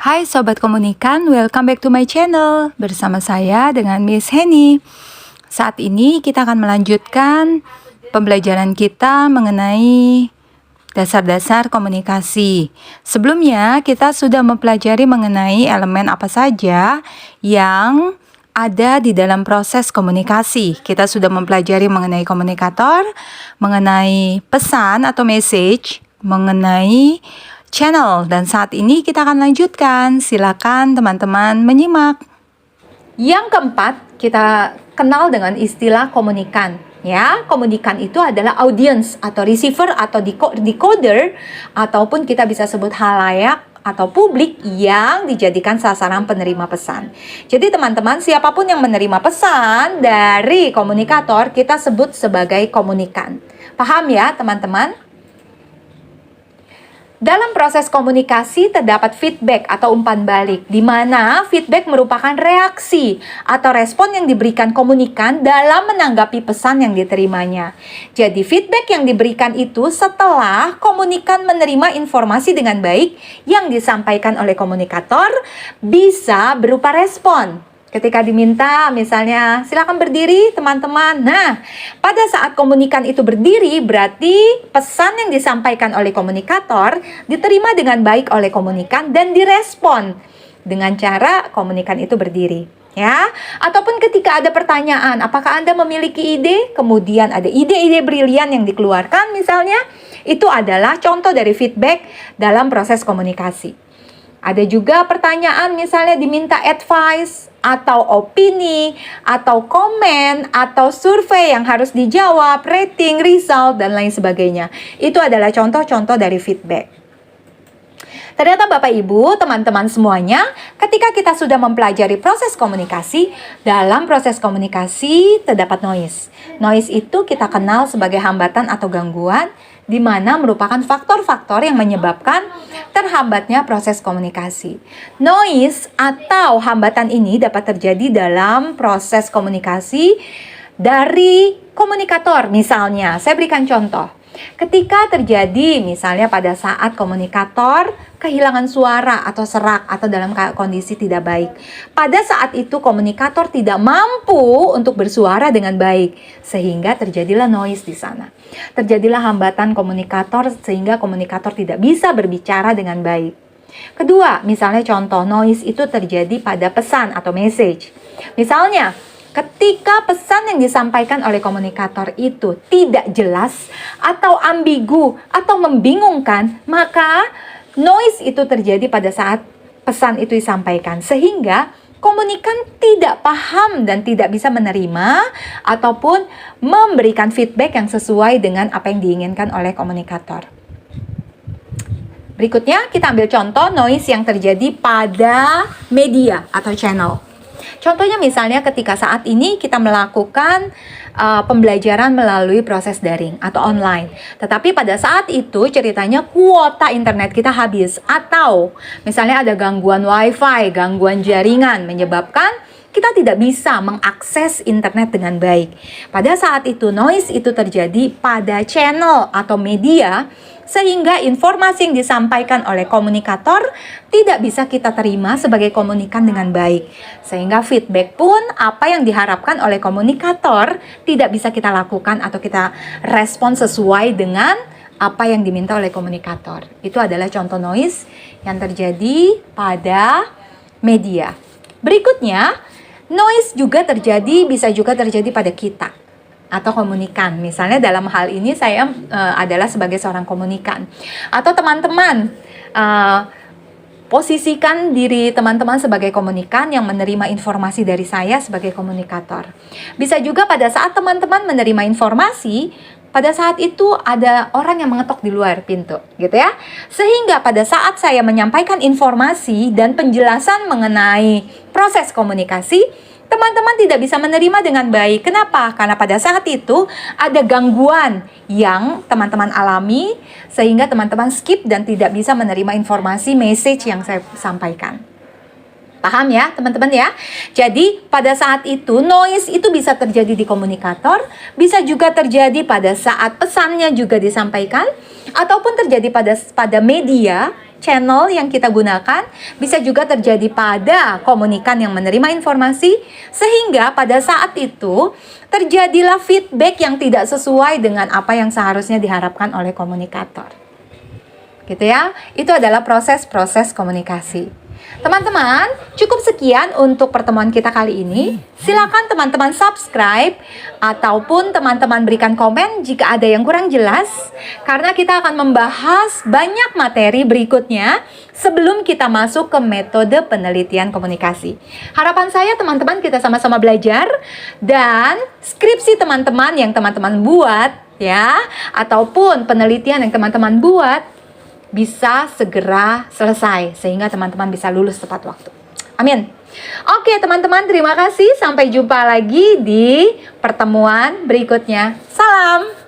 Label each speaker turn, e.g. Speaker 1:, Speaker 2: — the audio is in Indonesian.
Speaker 1: Hai Sobat Komunikan, welcome back to my channel. Bersama saya dengan Miss Henny. Saat ini kita akan melanjutkan pembelajaran kita mengenai dasar-dasar komunikasi. Sebelumnya kita sudah mempelajari mengenai elemen apa saja yang ada di dalam proses komunikasi. Kita sudah mempelajari mengenai komunikator, mengenai pesan atau message, mengenai channel, dan saat ini kita akan lanjutkan. Silakan teman-teman menyimak. Yang keempat, kita kenal dengan istilah komunikan. Ya, komunikan itu adalah audience atau receiver atau decoder, ataupun kita bisa sebut halayak atau publik yang dijadikan sasaran penerima pesan. Jadi teman-teman, siapapun yang menerima pesan dari komunikator kita sebut sebagai komunikan. Paham ya teman-teman? Dalam proses komunikasi terdapat feedback atau umpan balik, di mana feedback merupakan reaksi atau respon yang diberikan komunikan dalam menanggapi pesan yang diterimanya. Jadi feedback yang diberikan itu setelah komunikan menerima informasi dengan baik yang disampaikan oleh komunikator bisa berupa respon. Ketika diminta misalnya silakan berdiri teman-teman. Nah, pada saat komunikan itu berdiri berarti pesan yang disampaikan oleh komunikator diterima dengan baik oleh komunikan dan direspon dengan cara komunikan itu berdiri. Ya, ataupun ketika ada pertanyaan, apakah Anda memiliki ide? Kemudian ada ide-ide brilian yang dikeluarkan misalnya, itu adalah contoh dari feedback dalam proses komunikasi. Ada juga pertanyaan misalnya diminta advice atau opini atau komen atau survei yang harus dijawab, rating, result, dan lain sebagainya. Itu adalah contoh-contoh dari feedback. Ternyata Bapak Ibu, teman-teman semuanya, ketika kita sudah mempelajari proses komunikasi, dalam proses komunikasi terdapat noise. Noise itu kita kenal sebagai hambatan atau gangguan, di mana merupakan faktor-faktor yang menyebabkan terhambatnya proses komunikasi. Noise atau hambatan ini dapat terjadi dalam proses komunikasi dari komunikator. Misalnya, saya berikan contoh. Ketika terjadi misalnya pada saat komunikator kehilangan suara atau serak atau dalam kondisi tidak baik. Pada saat itu komunikator tidak mampu untuk bersuara dengan baik sehingga terjadilah noise di sana. Terjadilah hambatan komunikator sehingga komunikator tidak bisa berbicara dengan baik. Kedua, misalnya contoh noise itu terjadi pada pesan atau message. Misalnya ketika pesan yang disampaikan oleh komunikator itu tidak jelas atau ambigu atau membingungkan, maka noise itu terjadi pada saat pesan itu disampaikan. Sehingga komunikan tidak paham dan tidak bisa menerima ataupun memberikan feedback yang sesuai dengan apa yang diinginkan oleh komunikator. Berikutnya kita ambil contoh noise yang terjadi pada media atau channel. Contohnya misalnya ketika saat ini kita melakukan pembelajaran melalui proses daring atau online. Tetapi pada saat itu ceritanya kuota internet kita habis. Atau misalnya ada gangguan wifi, gangguan jaringan menyebabkan kita tidak bisa mengakses internet dengan baik. Pada saat itu noise itu terjadi pada channel atau media, sehingga informasi yang disampaikan oleh komunikator tidak bisa kita terima sebagai komunikan dengan baik. Sehingga feedback pun apa yang diharapkan oleh komunikator tidak bisa kita lakukan atau kita respon sesuai dengan apa yang diminta oleh komunikator. Itu adalah contoh noise yang terjadi pada media. Berikutnya, noise juga bisa juga terjadi pada kita atau komunikan. Misalnya dalam hal ini saya adalah sebagai seorang komunikan. Atau teman-teman, posisikan diri teman-teman sebagai komunikan yang menerima informasi dari saya sebagai komunikator. Bisa juga pada saat teman-teman menerima informasi, pada saat itu ada orang yang mengetok di luar pintu, gitu ya. Sehingga pada saat saya menyampaikan informasi dan penjelasan mengenai proses komunikasi, teman-teman tidak bisa menerima dengan baik. Kenapa? Karena pada saat itu ada gangguan yang teman-teman alami sehingga teman-teman skip dan tidak bisa menerima informasi message yang saya sampaikan. Paham ya teman-teman ya? Jadi pada saat itu noise itu bisa terjadi di komunikator, bisa juga terjadi pada saat pesannya juga disampaikan, ataupun terjadi pada media channel yang kita gunakan, bisa juga terjadi pada komunikan yang menerima informasi, sehingga pada saat itu terjadilah feedback yang tidak sesuai dengan apa yang seharusnya diharapkan oleh komunikator. Gitu ya, itu adalah proses-proses komunikasi. Teman-teman, cukup sekian untuk pertemuan kita kali ini. Silakan teman-teman subscribe ataupun teman-teman berikan komen jika ada yang kurang jelas, karena kita akan membahas banyak materi berikutnya sebelum kita masuk ke metode penelitian komunikasi. Harapan saya teman-teman kita sama-sama belajar, dan skripsi teman-teman yang teman-teman buat ya, ataupun penelitian yang teman-teman buat bisa segera selesai sehingga teman-teman bisa lulus tepat waktu. Amin. Oke teman-teman, terima kasih. Sampai jumpa lagi di pertemuan berikutnya. Salam.